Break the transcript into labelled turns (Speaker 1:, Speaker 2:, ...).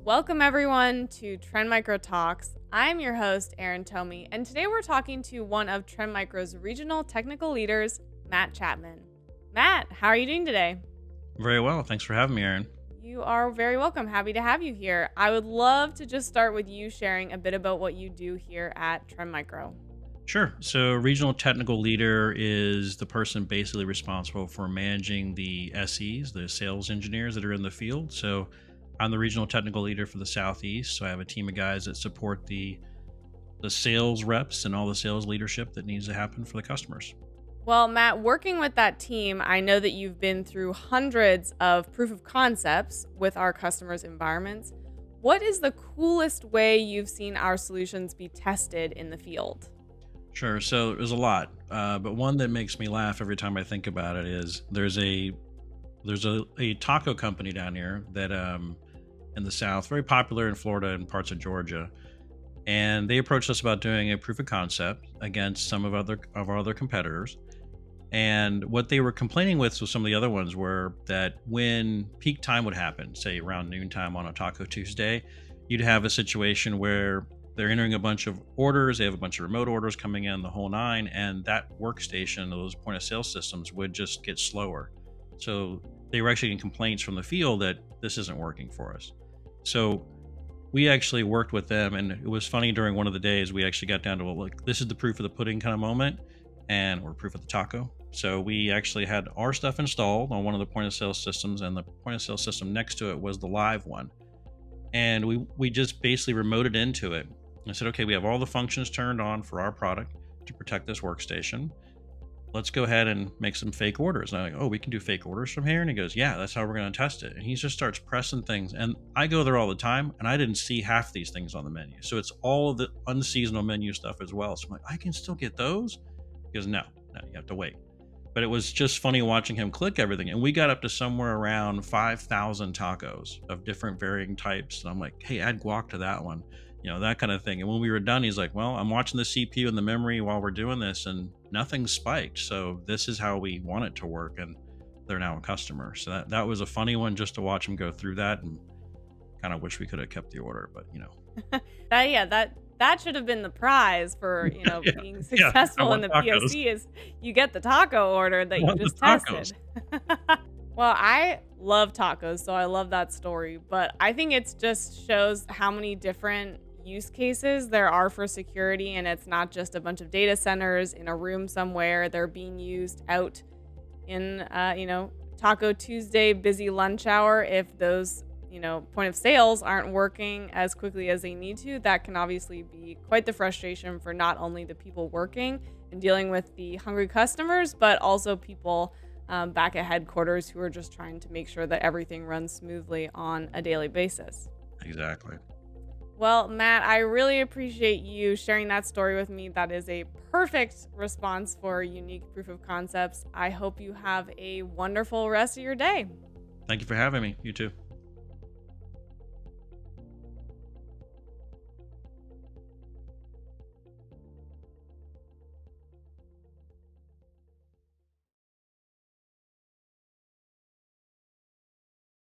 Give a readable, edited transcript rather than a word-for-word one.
Speaker 1: Welcome everyone to Trend Micro Talks. I'm your host, Erin Tomie, and today we're talking to one of Trend Micro's regional technical leaders, Matt Chapman. Matt, how are you doing today?
Speaker 2: Very well. Thanks for having me, Erin.
Speaker 1: You are very welcome. Happy to have you here. I would love to just start with you sharing a bit about what you do here at Trend Micro.
Speaker 2: Sure. So, regional technical leader is the person basically responsible for managing the SEs, the sales engineers that are in the field. So, I'm the regional technical leader for the Southeast. So, I have a team of guys that support the sales reps and all the sales leadership that needs to happen for the customers.
Speaker 1: Well, Matt, working with that team, I know that you've been through hundreds of proof of concepts with our customers' environments. What is the coolest way you've seen our solutions be tested in the field?
Speaker 2: Sure. So, there's a lot, but one that makes me laugh every time I think about it is there's a taco company down here that in the South, very popular in Florida and parts of Georgia. And they approached us about doing a proof of concept against some of our other competitors. And what they were complaining with some of the other ones were that when peak time would happen, say around noontime on a Taco Tuesday, you'd have a situation where they're entering a bunch of orders, they have a bunch of remote orders coming in, the whole nine, and that workstation, those point of sale systems would just get slower. So they were actually getting complaints from the field that this isn't working for us. So we actually worked with them, and it was funny. During one of the days we actually got down to, well, look, this is the proof of the pudding kind of moment, and or proof of the taco. So we actually had our stuff installed on one of the point of sale systems, and the point of sale system next to it was the live one. And we just basically remoted into it and said, okay, we have all the functions turned on for our product to protect this workstation. Let's go ahead and make some fake orders. And I'm like, oh, we can do fake orders from here? And he goes, yeah, that's how we're going to test it. And he just starts pressing things. And I go there all the time, and I didn't see half these things on the menu. So it's all of the unseasonal menu stuff as well. So I'm like, I can still get those? He goes, no, you have to wait. But it was just funny watching him click everything. And we got up to somewhere around 5,000 tacos of different varying types. And I'm like, hey, add guac to that one, that kind of thing. And when we were done, he's like, well, I'm watching the CPU and the memory while we're doing this, and nothing spiked. So this is how we want it to work. And they're now a customer. So that was a funny one just to watch him go through that, and kind of wish we could have kept the order, but
Speaker 1: That should have been the prize for,
Speaker 2: yeah,
Speaker 1: being
Speaker 2: yeah, I
Speaker 1: successful in
Speaker 2: want
Speaker 1: the
Speaker 2: tacos.
Speaker 1: POC is you get the taco order that
Speaker 2: I
Speaker 1: you
Speaker 2: want the
Speaker 1: just
Speaker 2: tacos.
Speaker 1: tested. Well, I love tacos, so I love that story, but I think it just shows how many different use cases there are for security, and it's not just a bunch of data centers in a room somewhere. They're being used out in, Taco Tuesday busy lunch hour. If those point of sales aren't working as quickly as they need to, that can obviously be quite the frustration for not only the people working and dealing with the hungry customers, but also people back at headquarters who are just trying to make sure that everything runs smoothly on a daily basis.
Speaker 2: Exactly.
Speaker 1: Well, Matt, I really appreciate you sharing that story with me. That is a perfect response for unique proof of concepts. I hope you have a wonderful rest of your day.
Speaker 2: Thank you for having me. You too.